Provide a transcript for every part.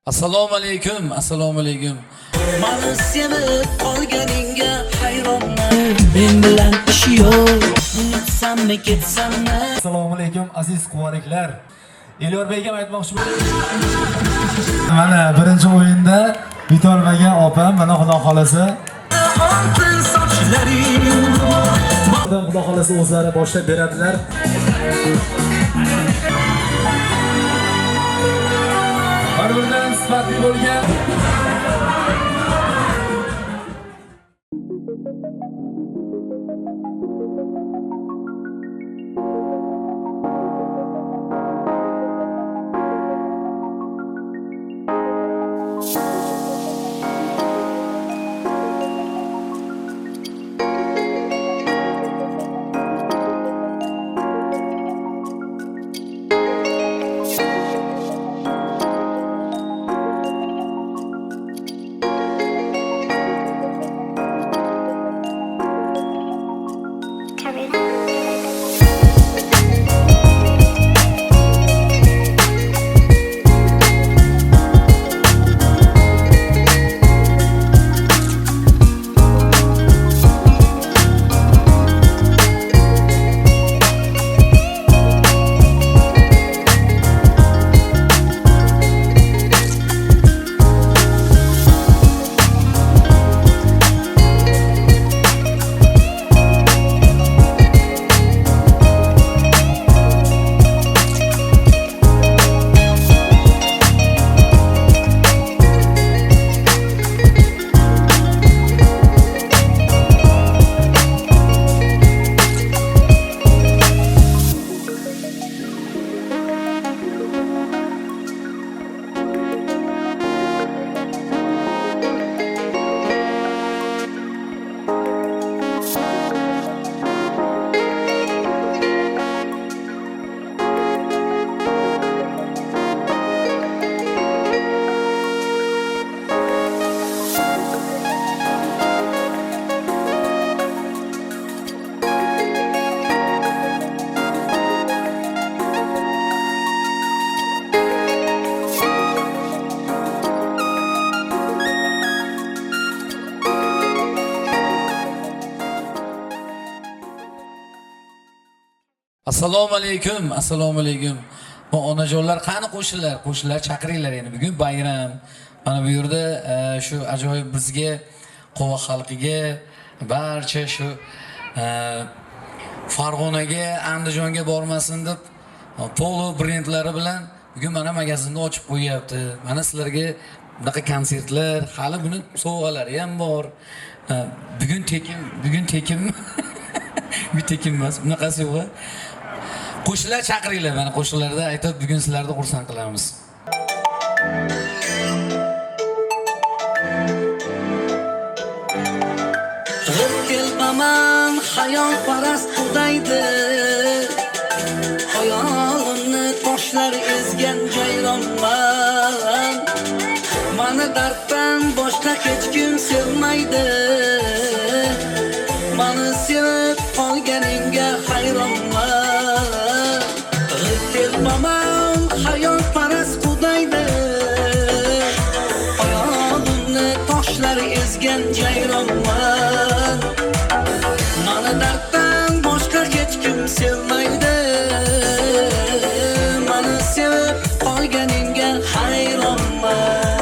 Assalomu alaykum, assalomu alaykum. Mani sevib qolganingga hayronman. Men bilan ishi yo'q. Unutsammi, ketsammi? Assalomu alaykum aziz quvoliklar. Elyorbekga aytmoqchiman. Mana birinchi o'yinda yutolmagan opam, mana xudo xolasa. Oltin sochlaring. Xudo xolasa o'zlari boshlab beradilar. Har-birdan sifatli bo'lgan Assalomu alaykum, assalomu alaykum. Bu onajonlar qani qo'shinlar, qo'shinlar chaqiringlar endi. Bugun bayram. Mana bu yerda shu ajoyib bizga, Quva xalqiga, barcha shu Farg'onaga, Andijonga bormasin deb polo brendlari bilan bugun mana magazinni ochib qo'yapti. Mana sizlarga bunaqa konsertlar, hali buni sovg'alari ham bor. Bugun tekin bu tekin emas, bunaqasi yo'q. Qo'shinlar chaqiringlar, mana qo'shinlarda aytib bugun sizlarni xursand qilamiz. G'irkelbaman hayolparast qudaydi. Hayolimni toshlar ezgan jayronman. Mani darddan boshqa hech kim sevmaydi. Mani sevib qolganingga hayronman. G'irkelbaman hayolparast qudaydi. Hayolimni toshlar ezgan jayronman. Mani darddan boshqa hech kim sevmaydi. Mani sevib qolganingga hayronman.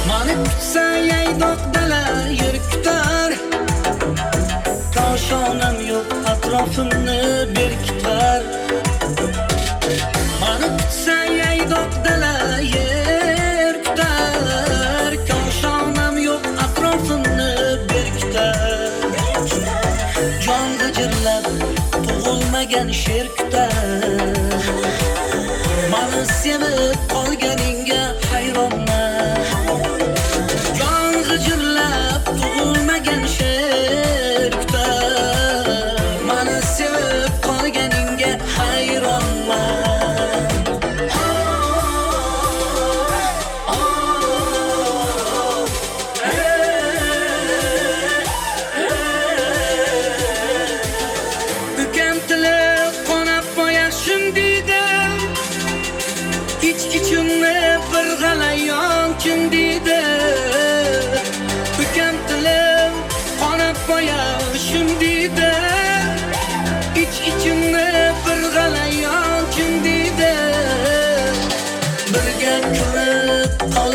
Mani kutsa yaydoq dala yer kutar. Koshonam yo'q, atrofimni berkitar. Mani kutsa yaydoq dala yer kutar. Koshonam yo'q, atrofimni berkitar. Jon g'ijirlab tug'ilmagan sher kutar. Mani sevib qolganingga hayronman. Jon g'ijirlab tug'ilmagan sher kutar. Mani sevib qolgan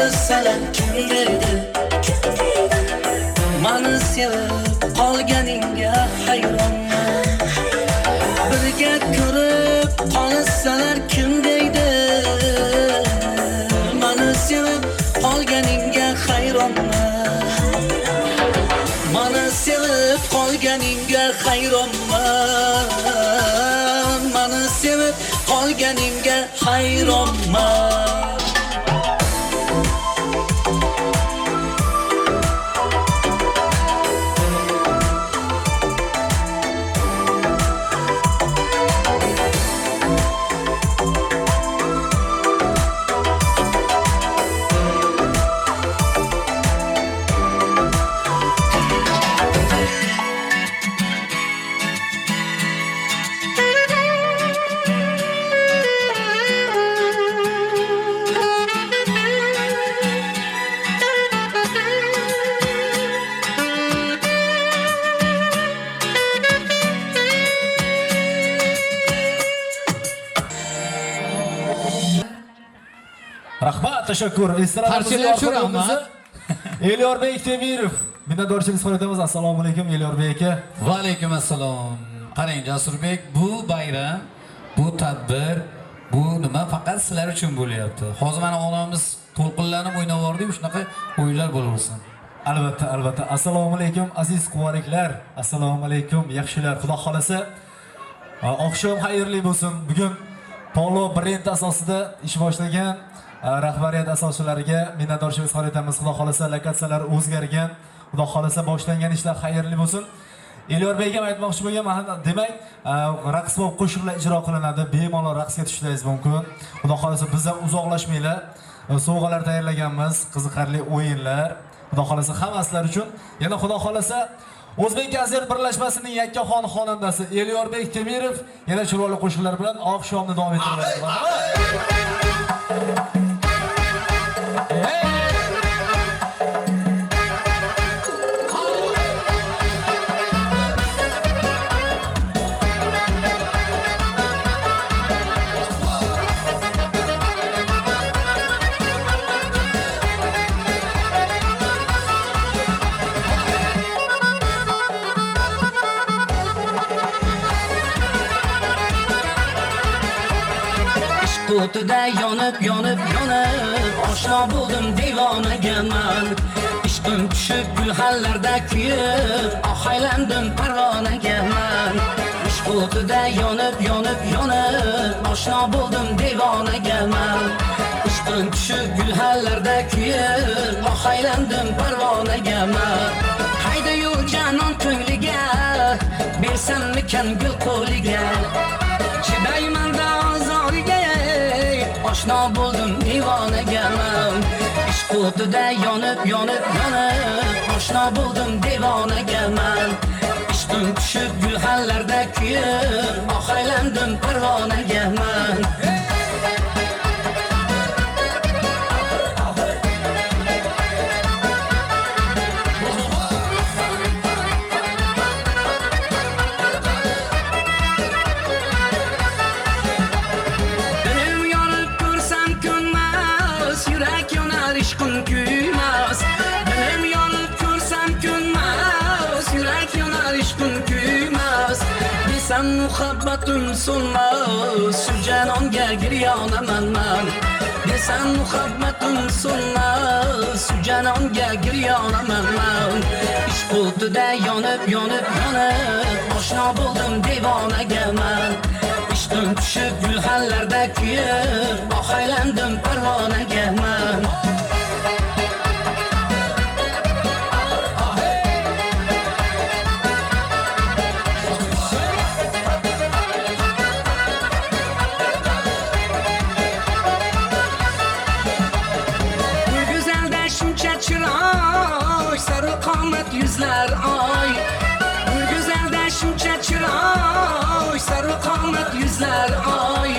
qolsalar kim deydi? Mani sevib qolganingga hayronman. Birga ko'rib qolsalar kim deydi? Mani sevib qolganingga hayronman. Mani sevib qolganingga hayronman. Mani sevib qolganingga hayronman. Rahmat, tashakkur. Parchalar shu rahmat. Elyorbek Temirov. Minnatdorchilik izhor etamiz. Assalomu alaykum Elyorbek aka. Va alaykum assalom. Qarang Jasurbek, bu bayram, bu tadbir, bu nima faqat sizlar uchun bo'lyapti. Hozir mana onamiz to'lqinlanib o'ynab yordi, shunaqa o'yinlar bo'lsin. Albatta, albatta. Assalomu alaykum aziz quvariklar. Assalomu alaykum yaxshilar. Xudo xolasa oqshom xayrli bo'lsin. Bugun Polo brend asosida ish boshlagan rahbariyat asoschilariga minnatdorchilik izhor etamiz. Xudo xolasa lokatsiyalar o'zgargan. Xudo xolasa boshlangan ishlar xayrli bo'lsin. Elyorbek ham aytmoqchi bo'lgan, demak, raqsbob qo'shiqlar ijro qilinadi. Bemalol raqsga tushishingiz mumkin. Xudo xolasa bizdan uzoqlashmanglar. Sovg'alar tayyorlaganmiz, qiziqarli o'yinlar. Xudo xolasa hammasizlar uchun. Yana xudo xolasa O'zbek konsert birlashmasining yakkaxon xonandasi Elyorbek Temirov yana chiroyli qo'shiqlar bilan oqshomni davom ettiradi. O'tida yonib oshno bo'ldim devonaga man. Ishqim tushib gulxanlarda kuyib ohaylandim parvonaga man. Ishq o'tida yonib oshno bo'ldim devonaga man. Ishqim tushib gulxanlarda kuyib ohaylandim parvonaga man. Hayda-yu janon ko'ngliga bersammikan gul qo'liga. Chidayman-da ozoriga oshno bo'ldim devonaga man. Ishq o'tida yonib oshno bo'ldim devonaga man. Ishqim tushib gulxanlarda kuyib ohaylandim parvonaga man. Sen muhabbetim sunmaz, şu canonga giryonaman man. Sen muhabbetim sunmaz, şu canonga giryonaman man. Ishq o'tida yonib oshno bo'ldim devonaga man. Ishqim tushib gulxanlarda kuyib ohaylandim parvonaga man. Yüzler ay, bu güzelde şunca çıray, sarı kamet yüzler ay.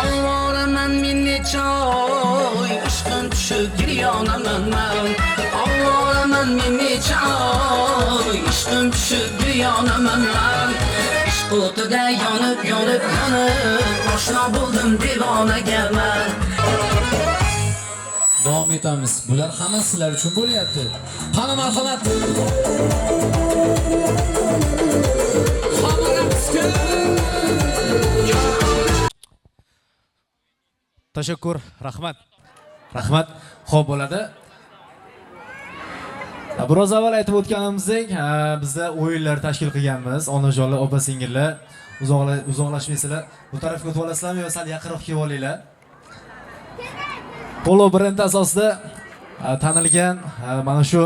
Allah'ım ben minnet çay, ışkın düşüp giryonaman man. Allah'ım ben minnet çay, ışkın düşüp giryonaman man. Ishq o'tida yonib oshno bo'ldim devonaga man. davom etamiz. Bular hammasi sizlar uchun bo'lyapti. Qani marhamat. Tashakkur, rahmat. Rahmat. Xo'p bo'ladi. Biroz avval aytib o'tganimizdek, bizda o'yinlar tashkil qilganmiz. Onajonlar, opa-singillar, uzoqlashmaysizlar. Bu tarafga o'tib olasizlarmi yo sal yaqinroq kelib olinglar? Polo brendi asosida tanilgan mana shu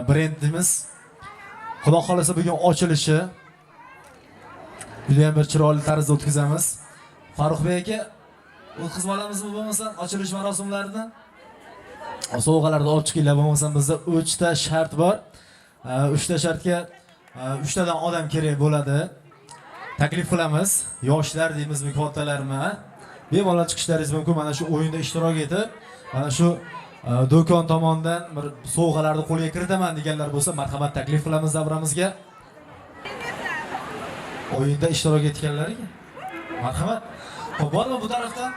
brendimiz Xudo xolasa bugun ochilishi juda ham bir chiroyli tarzda o'tkazamiz. Farruxbek aka, o'tkazib olamizmi bo'lmasam ochilish marosimlarini? Sovg'alarni olib chiqinglar, bo'lmasam bizda 3 ta shart bor. 3 ta shartga 3 tadan odam kerak bo'ladi. Taklif qilamiz. Yoshlar deymizmi, kattalarmi? Bemalol chiqishlaringiz mumkin. Mana shu o'yinda ishtirok etib, mana shu do'kon tomonidan bir sovg'alarni qo'lga kiritaman deganlar bo'lsa, marhamat taklif qilamiz davramizga. O'yinda ishtirok etganlarga marhamat. Xo'p, bormi bu tarafdan?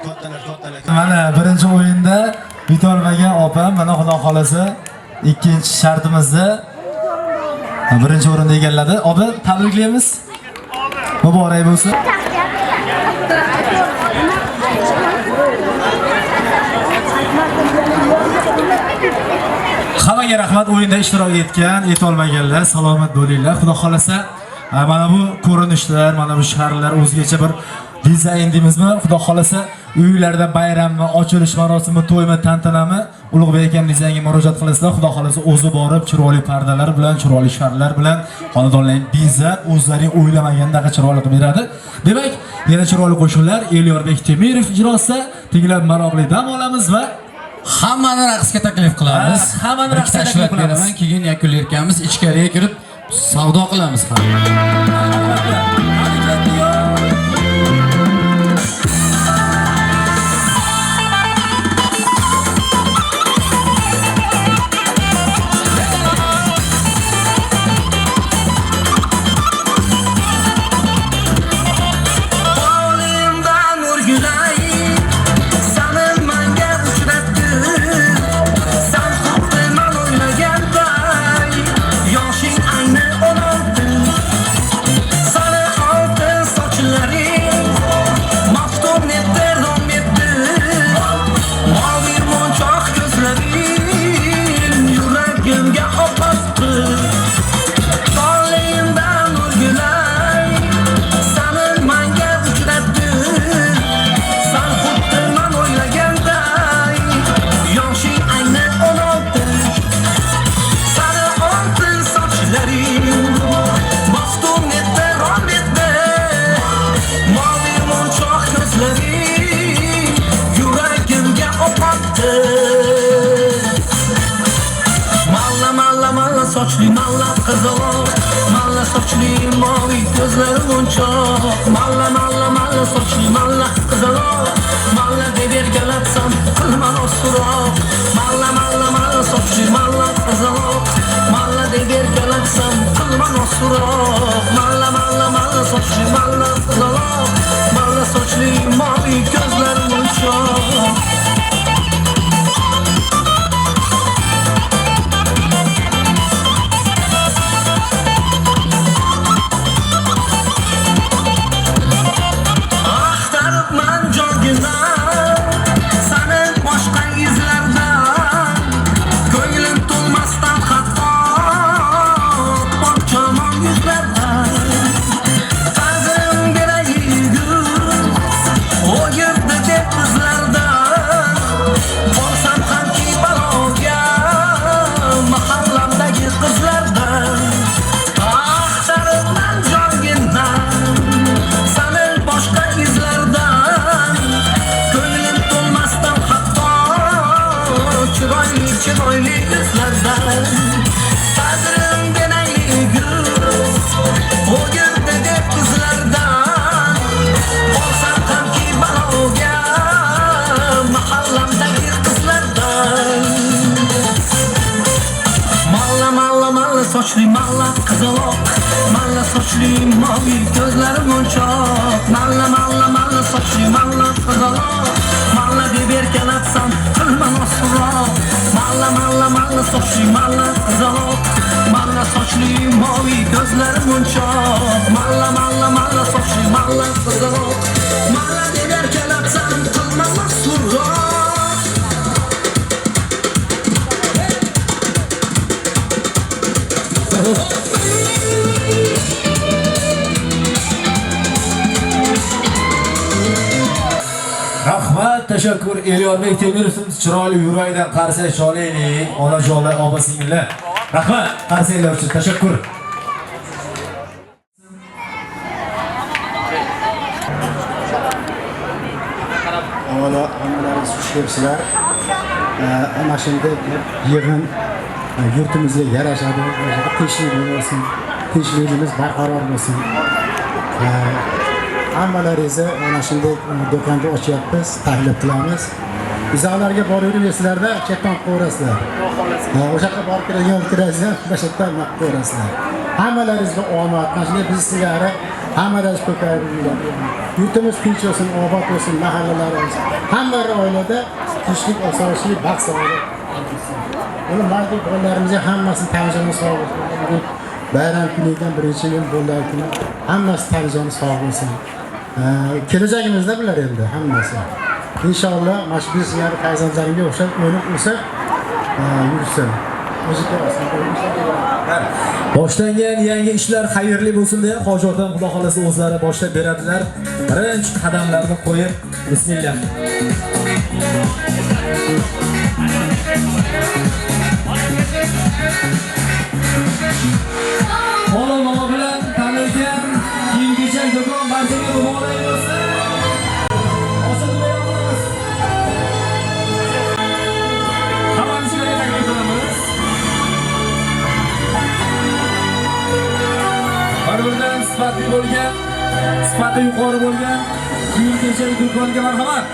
Kattalar. Mana birinchi o'yinda yutolmagan opam, mana Xudo xolasa ikkinchi shartimizda birinchi o'rinni egalladi. Opa, tabriklaymiz. Muborak bo'lsin. Hammaga rahmat, o'yinda ishtirok etgan, etolmaganlar salomat bo'linglar. Xudo xolasa mana bu ko'rinishlar, mana bu shaharlar o'zgacha bir dizayn deymizmi? Xudo xolasa uylarda bayrammi, ochilish marosimi, to'ymi, tantanami Ulug'bek akam dizaynga murojaat qilasizlar. Xudo xolasa o'zi borib chiroyli pardalar bilan, chiroyli shaharlar bilan xonadonlarni bezab, o'zlaring o'ylamagandek chiroyli qilib beradi. Demak, yana chiroyli qo'shiqlar Elyorbek Temirov ijrosida tinglab maroqli dam olamiz va hammani raqsga taklif qilamiz. Hammani raqsga taklif qilamiz. Keyin yakunlayotganmiz, ichkariga kirib savdo qilamiz ham. Sochli malla qizaloq, malla sochli moviy ko'zlari munchoq, malla sochli malla qizaloq, malla deb erkalatsam qilma osroq, malla sochli malla qizaloq, malla deb erkalatsam qilma osroq, malla sochli malla qizaloq, malla sochli moviy ko'zlari munchoq. Chiroyli yuzlardan qadrim denayli yuz o'girdi deb qizlardan olsam hamki baloga mahallamdagi qizlardan malla sochli malla qizaloq malla sochli moviy ko'zlari munchoq malla sochli malla qizaloq Malla deb erkalatsan qilma nosroq Malla sochli malla qizaloq Malla sochli moviy ko'zlari munchoq Malla sochli malla qizaloq Malla deb erkalatsan qilma nosroq Rahmat, tashakkur Elyorbek Temirovning chiroyli yuragidan qarsak cholaylik, onajonlar, opa-singillar. Rahmat, qarsaklar uchun tashakkur. Avvalo hammalaringiz xush kelibsizlar. Ana shunday yig'in yurtimizga yarashadi, tinchlik bo'lsin, tinchligimiz barqaror bo'lsin. Hammalaringizni ana shunday do'konni ochyapmiz, taklif qilamiz. Izohlarga borib yursizlarda chetdan qo'rasizlar. O'sha yerga borib kirasizlar, o'sha yerdan qo'rasizlar. Hammalaringizga omad, mana shunday biz singari hammalaringiz ko'payib yuradi. Yurtimiz tinch bo'lsin, obod bo'lsin, mahallalarimiz. Hamma oilada tinchlik, osoyishlik, baxt sog'lik bo'lsin. Buni mayda bolalarimizga hammasini tanishini sog' bo'lsin. Bayram kunidan birinchi yil bolalar kuni hammasi tanishini sog' bo'lsin. Kelajagimizda bular endi hammasi. İnşallah mana shu bizlar farzandlarimga o'xshab o'ynab o'sib yursin. O'ziga Boshlangan yangi ishlar xayrli bo'lsin deb Hoji otam Xudo xolasa o'zlari boshlab beradilar. Birinchi qadamlarni qo'yib, bismillah. Mo'lo bilan tanilgan kiyim-kechak do'kon barchaga muborak bo'lsin. Baribirdan sifatli bo'lgan, sifati yuqori bo'lgan kiyim-kechak do'koniga marhamat.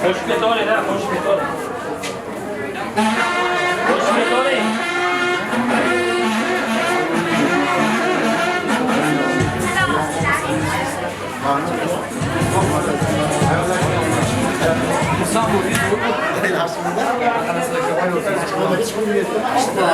Qo'shib ketaveringlar, qo'shib ketavering. Qo'shib ketavering. Aslında